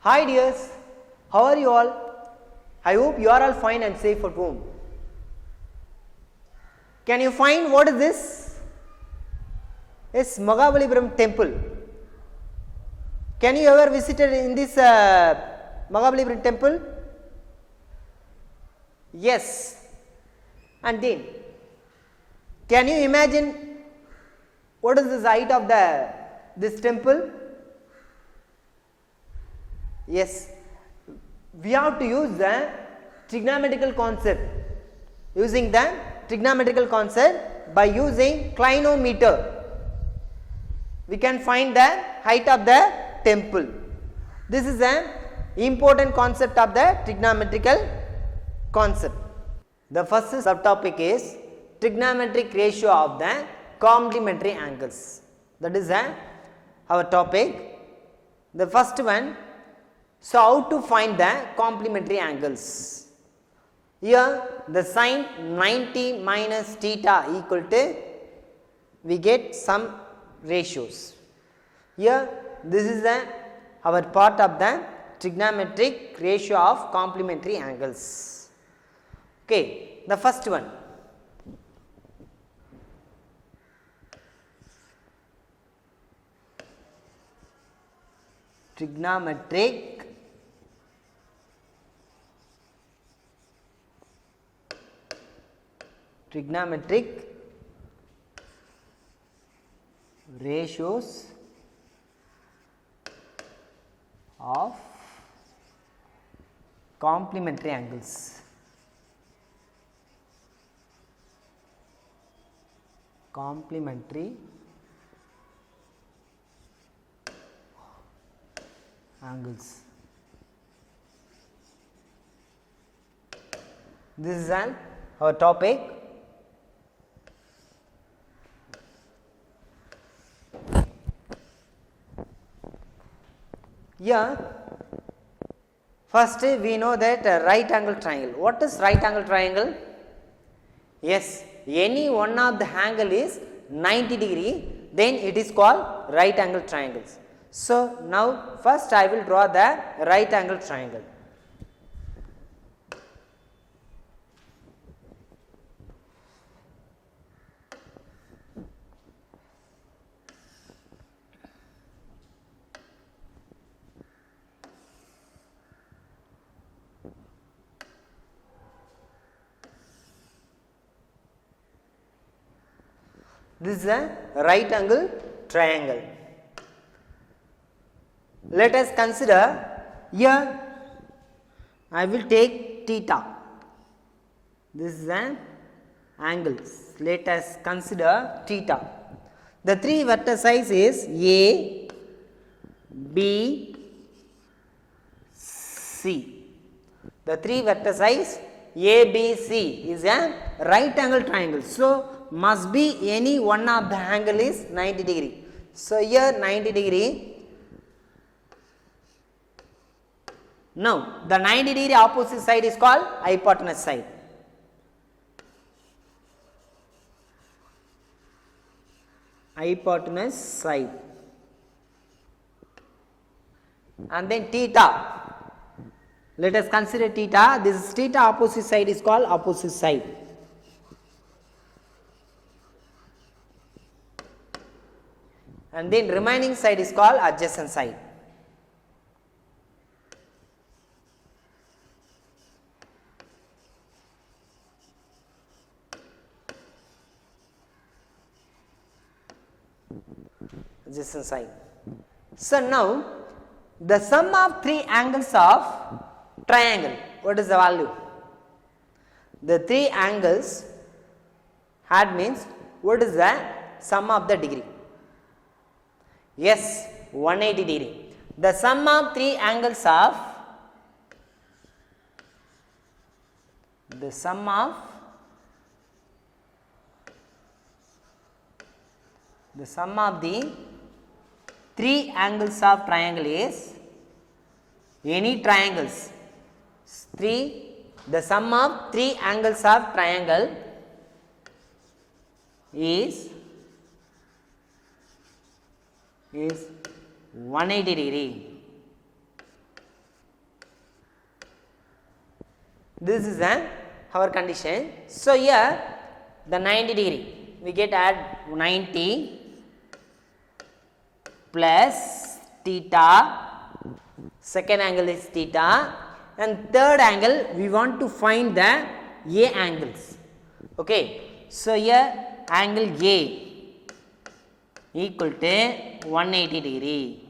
Hi dears, how are you all? I hope you are all fine and safe at home. Can you find what is this? It's Mahabalipuram temple. Can you ever visited in this Mahabalipuram temple? Yes. And then, can you imagine what is the height of this temple? Yes, we have to use the trigonometrical concept. Using the trigonometrical concept by using clinometer, we can find the height of the temple. This is an important concept of the trigonometrical concept. The first subtopic is trigonometric ratio of the complementary angles. That is our topic. The first one. So, how to find the complementary angles? Here the sine 90 minus theta equal to, we get some ratios. Here this is our part of the trigonometric ratio of complementary angles. Okay, the first one. Trigonometric ratios of complementary angles. Complementary angles. This is our topic. Here first we know that right angle triangle. What is right angle triangle? Yes, any one of the angle is 90 degree, then it is called right angle triangles. So, now first I will draw the right angle triangle. This is a right angle triangle. Let us consider, here I will take theta. This is an angle. Let us consider theta. The three vertices is A, B, C. The three vertices A, B, C is a right angle triangle. So, must be any one of the angle is 90 degree. So, here 90 degree. Now, the 90 degree opposite side is called hypotenuse side. Hypotenuse side. And then theta. Let us consider theta. This is theta opposite side is called opposite side. And then remaining side is called adjacent side. Adjacent side. So, now the sum of three angles of triangle, what is the value? The three angles had means what is the sum of the degree? Yes, 180 degree. The sum of three angles of the sum of the three angles of triangle is any triangles. The sum of three angles of triangle is 180 degree. This is our condition. So here the 90 degree, we get add 90 plus theta, second angle is theta, and third angle we want to find the A angles. Okay. So here angle A equal to 180 degree.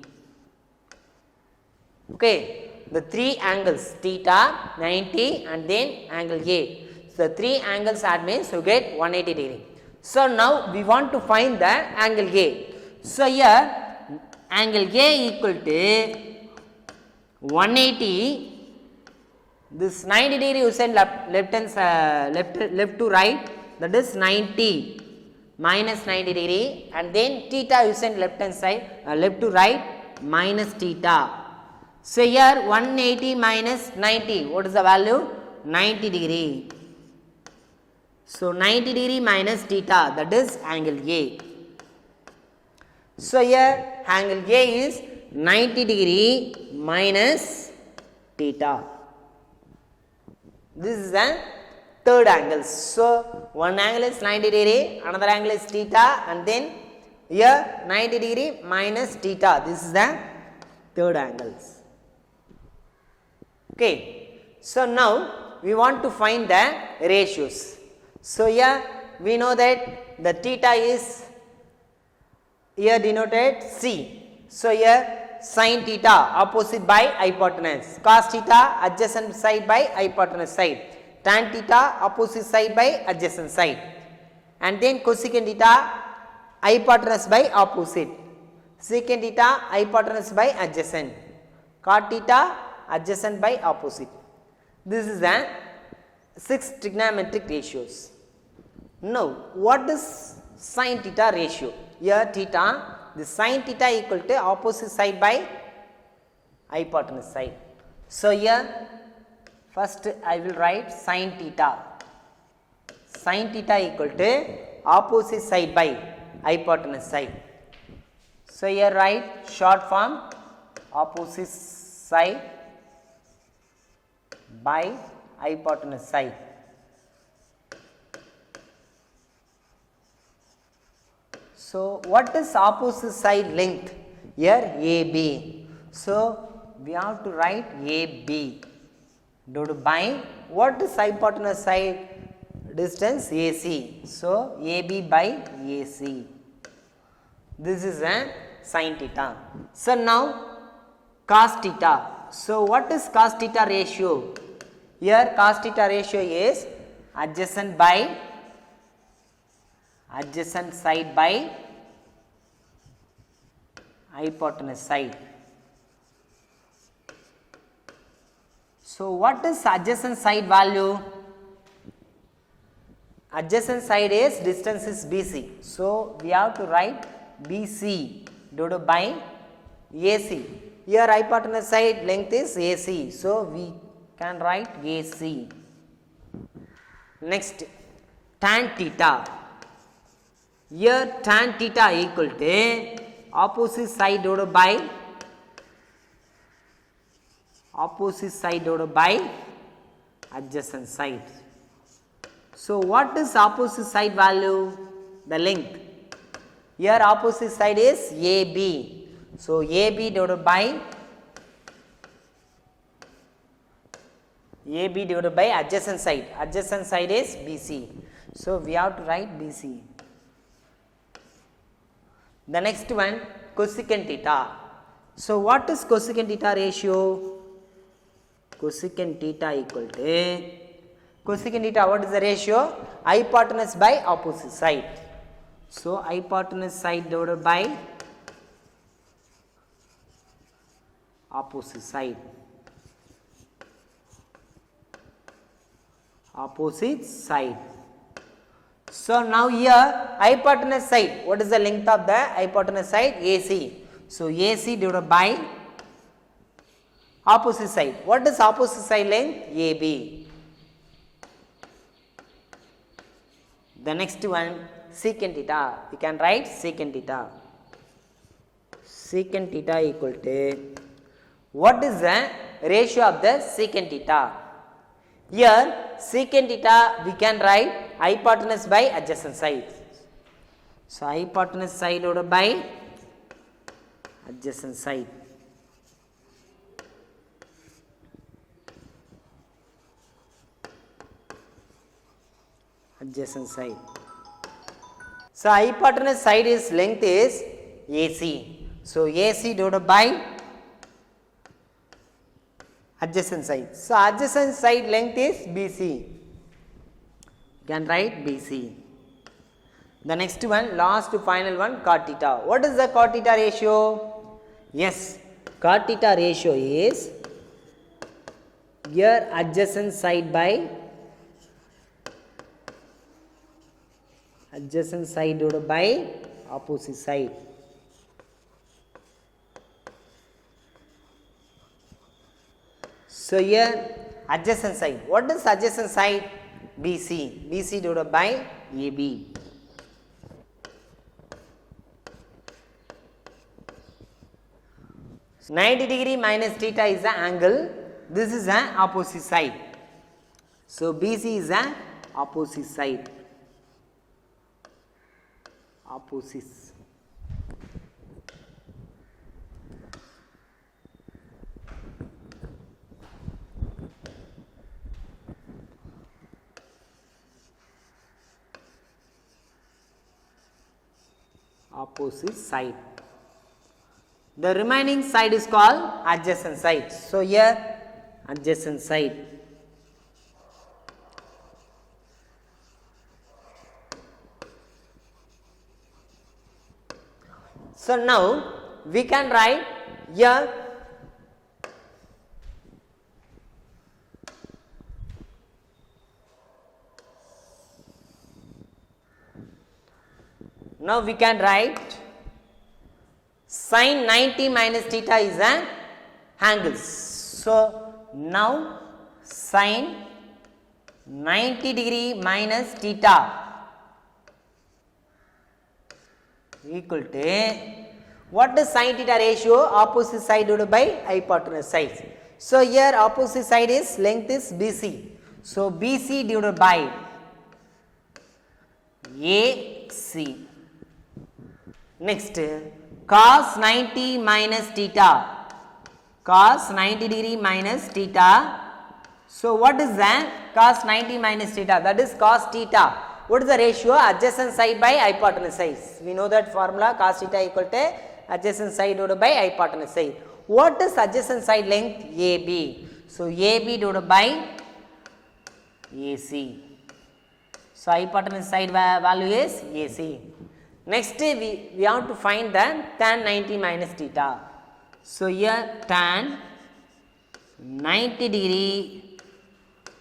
Okay. The three angles theta, 90 and then angle A. So the three angles add means you get 180 degree. So now we want to find the angle A. So here angle A equal to 180. This 90 degree you send left to right, that is 90 minus 90 degree, and then theta you send left hand side left to right minus theta. So here 180 minus 90, what is the value? 90 degree. So 90 degree minus theta, that is angle A. So here angle A is 90 degree minus theta. This is the third angle. So one angle is 90 degree, another angle is theta, and then here 90 degree minus theta. This is the third angles. Okay. So now we want to find the ratios. So here we know that the theta is here denoted C. So here sin theta opposite by hypotenuse, cos theta adjacent side by hypotenuse side, tan theta opposite side by adjacent side, and then cosecant theta hypotenuse by opposite, secant theta hypotenuse by adjacent, cot theta adjacent by opposite. This is the 6 trigonometric ratios. Now what is sin theta ratio? Here theta, the sin theta equal to opposite side by hypotenuse side. So here first I will write sin theta. Sin theta equal to opposite side by hypotenuse side. So here write short form opposite side by hypotenuse side. So what is opposite side length? Here AB. So we have to write AB divided by what is hypotenuse side distance? AC. So AB by AC. This is a sin theta. So now cos theta. So what is cos theta ratio? Here cos theta ratio is adjacent side by hypotenuse side. So what is adjacent side value? Adjacent side is distance is BC. So we have to write BC divided by AC. Here hypotenuse side length is AC. So we can write AC. Next tan theta. Here tan theta equal to opposite side divided by adjacent side. So what is opposite side value? The length. Here opposite side is AB. So AB divided by adjacent side. Adjacent side is BC. So we have to write BC. The next one cosecant theta. So what is cosecant theta ratio? Cosecant theta equal to cosecant theta, what is the ratio? Hypotenuse by opposite side. So hypotenuse side divided by opposite side. So now here hypotenuse side, what is the length of the hypotenuse side? AC. So AC divided by opposite side. What is opposite side length? AB. The next one secant theta. You can write secant theta. Secant theta equal to what is the ratio of the secant theta? Here secant theta we can write hypotenuse by adjacent side. So hypotenuse side divided by adjacent side. Adjacent side. So hypotenuse side is length is AC. So AC divided by adjacent side. So adjacent side length is BC. You can write BC. The next one, last final one, cot theta. What is the cot theta ratio? Yes, cot theta ratio is here adjacent side by adjacent side divided by opposite side. So here adjacent side. What is adjacent side? BC. BC divided by AB. So 90 degree minus theta is the angle. This is an opposite side. So BC is an opposite side. Opposites. Opposite side. The remaining side is called adjacent side. So here adjacent side. So now we can write here now we can write sin 90 minus theta is an angle. So now sin 90 degree minus theta equal to what is sin theta ratio? Opposite side divided by hypotenuse side. So here opposite side is length is BC. So BC divided by AC. Next, cos 90 minus theta. Cos 90 degree minus theta. So what is that? Cos 90 minus theta. That is cos theta. What is the ratio? Adjacent side by hypotenuse side. We know that formula, cos theta equal to adjacent side divided by hypotenuse side. What is adjacent side length? AB. So AB divided by AC. So hypotenuse side value is AC. Next we have to find the tan 90 minus theta. So here tan 90 degree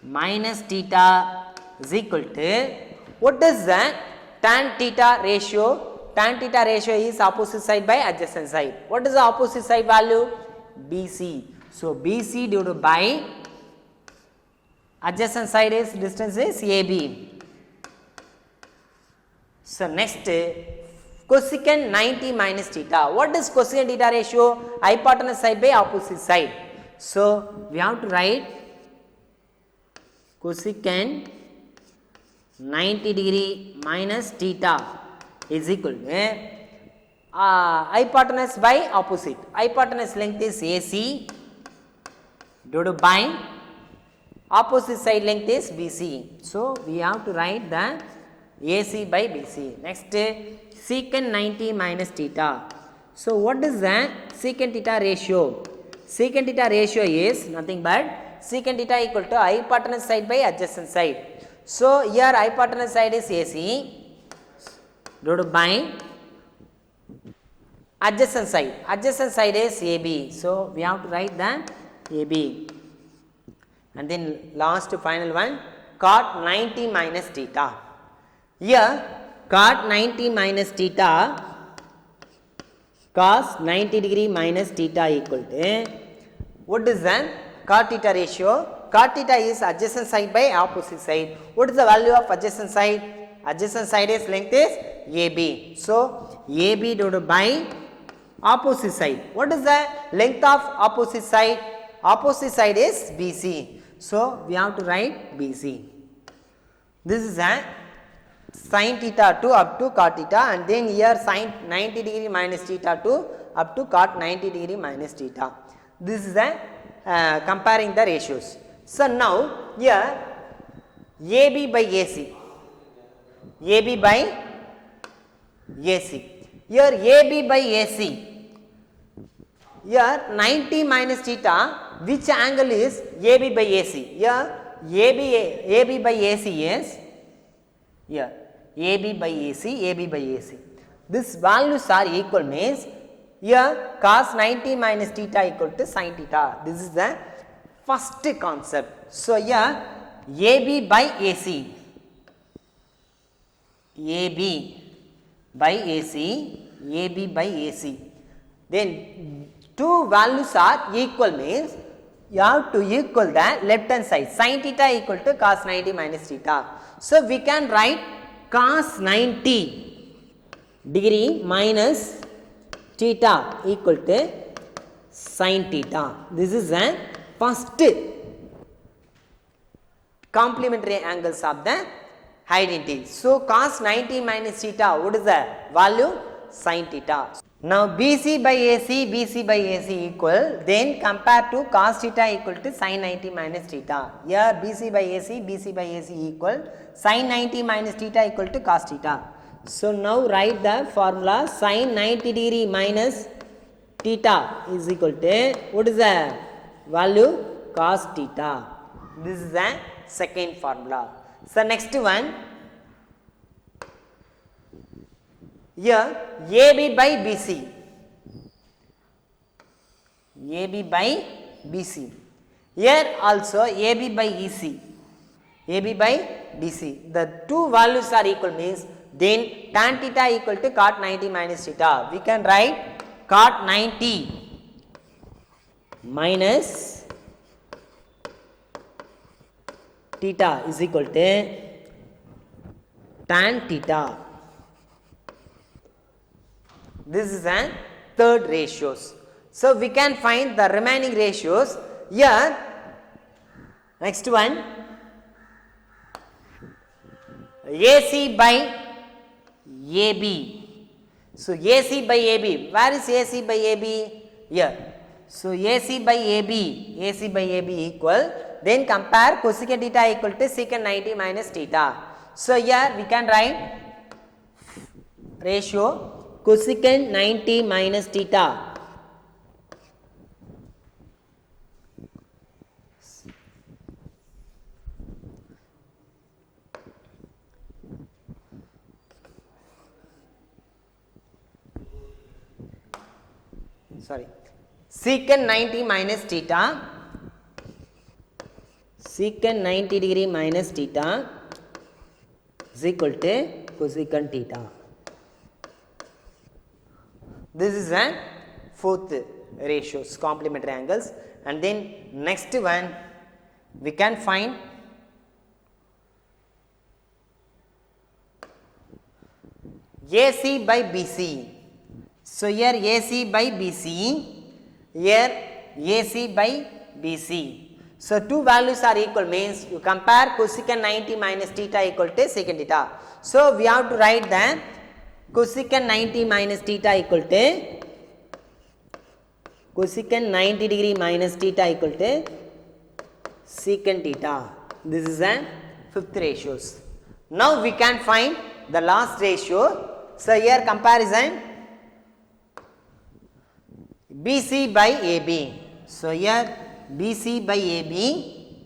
minus theta is equal to, what is the tan theta ratio? Tan theta ratio is opposite side by adjacent side. What is the opposite side value? BC. So BC divided by adjacent side is distance is AB. So next, cosecant 90 minus theta. What is cosecant theta ratio? Hypotenuse side by opposite side. So we have to write cosecant 90 degree minus theta is equal to hypotenuse by opposite. Hypotenuse length is AC divided by opposite side length is BC. So we have to write the AC by BC. Next, secant 90 minus theta. So what is the secant theta ratio? Secant theta ratio is nothing but secant theta equal to hypotenuse side by adjacent side. So here hypotenuse side is AC divided by adjacent side. Adjacent side is AB. So we have to write the AB. And then last final one, cot 90 minus theta. Here cot 90 minus theta, cos 90 degree minus theta equal to, what is the cot theta ratio? Cot theta is adjacent side by opposite side. What is the value of adjacent side? Adjacent side is length is AB. So AB divided by opposite side. What is the length of opposite side? Opposite side is BC. So we have to write BC. This is a sin theta 2 up to cot theta, and then here sin 90 degree minus theta 2 up to cot 90 degree minus theta. This is a comparing the ratios. So now here AB by AC, AB by AC. Here AB by AC, here 90 minus theta, which angle is AB by AC? Here AB by AC is here AB by AC, AB by AC. These values are equal means here cos 90 minus theta equal to sin theta. This is the first concept. So here AB by AC, AB by AC, AB by AC. Then two values are equal means you have to equal the left hand side. Sin theta equal to cos 90 minus theta. So we can write cos 90 degree minus theta equal to sin theta. This is the first complementary angles of the identity. So cos 90 minus theta, what is the value? Sin theta. Now BC by AC, BC by AC equal, then compare to cos theta equal to sin 90 minus theta. Here BC by AC, BC by AC equal, sin 90 minus theta equal to cos theta. So now write the formula, sin 90 degree minus theta is equal to, what is the value? Cos theta. This is the second formula. So next one, here AB by BC, AB by BC. Here also AB by EC, AB by BC. The two values are equal means then tan theta equal to cot 90 minus theta. We can write cot 90 minus theta is equal to tan theta. This is a third ratios. So we can find the remaining ratios. Here next one, AC by AB. So AC by AB, where is AC by AB? Here. So AC by AB, AC by AB equal, then compare cosecant theta equal to secant 90 minus theta. So here we can write ratio cosecant 90 minus theta. Secant 90 minus theta, secant 90 degree minus theta is equal to cosecant theta. This is a fourth ratios, complementary angles. And then next one we can find AC by BC. So here AC by BC, here AC by BC. So two values are equal means you compare cosecant 90 minus theta equal to secant theta. So we have to write the cosecant 90 minus theta equal to cosecant 90 degree minus theta equal to secant theta. This is a fifth ratios. Now we can find the last ratio. So here comparison BC by AB. So here BC by AB,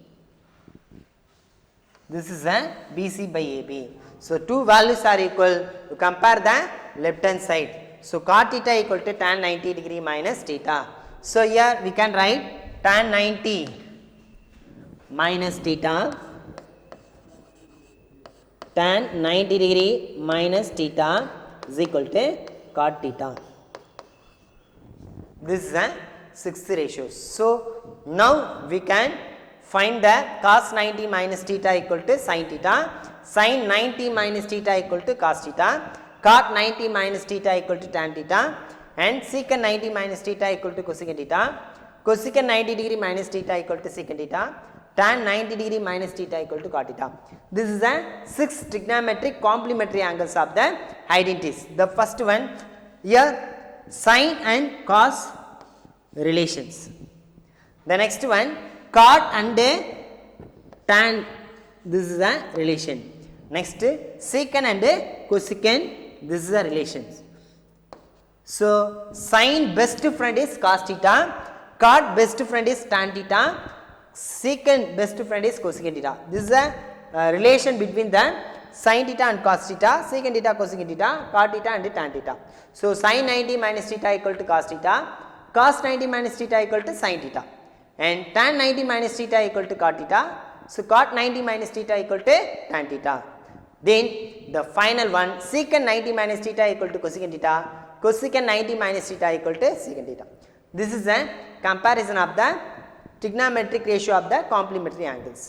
this is a BC by AB. So two values are equal, you compare the left hand side. So cot theta equal to tan 90 degree minus theta. So here we can write tan 90 minus theta, tan 90 degree minus theta is equal to cot theta. This is a sixth ratios. So now we can find the cos 90 minus theta equal to sin theta, sin 90 minus theta equal to cos theta, cot 90 minus theta equal to tan theta, and secant 90 minus theta equal to cosecant theta, cosecant 90 degree minus theta equal to secant theta, tan 90 degree minus theta equal to cot theta. This is the 6 trigonometric complementary angles of the identities. The first one here, sine and cos relations. The next one, cot and tan, this is a relation. Next, secant and cosecant, this is a relation. So sine best friend is cos theta, cot best friend is tan theta, secant best friend is cosecant theta. This is a relation between the sin theta and cos theta, secant theta, cosecant theta, cot theta and tan theta. So sin 90 minus theta equal to cos theta, cos 90 minus theta equal to sin theta, and tan 90 minus theta equal to cot theta. So cot 90 minus theta equal to tan theta. Then the final one, secant 90 minus theta equal to cosecant theta, cosecant 90 minus theta equal to secant theta. This is a comparison of the trigonometric ratio of the complementary angles.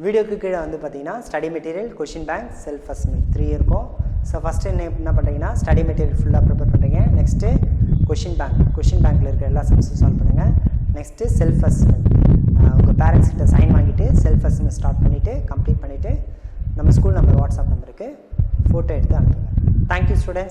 வீடியோக்கு கீழே வந்து பார்த்தீங்கன்னா study material, question bank, self assessment 3 இருக்கும். So first என்ன பண்ணுறீங்கன்னா study material ஃபுல்லாக prepare பண்ணுறீங்க. Next question பேங்க்கில் இருக்கிற எல்லா சம்ஸும் சால்வ் பண்ணுங்கள். நெக்ஸ்ட்டு செல்ஃப் அசஸ்மெண்ட், உங்கள் பேரண்ட்ஸ் கிட்ட சைன் வாங்கிட்டு செல்ஃப் அசஸ்மெண்ட் ஸ்டார்ட் பண்ணிவிட்டு கம்ப்ளீட் பண்ணிவிட்டு நம்ம ஸ்கூல் நம்பர் வாட்ஸ்அப் நம்பருக்கு ஃபோட்டோ எடுத்து அனுப்புங்க. Thank you students.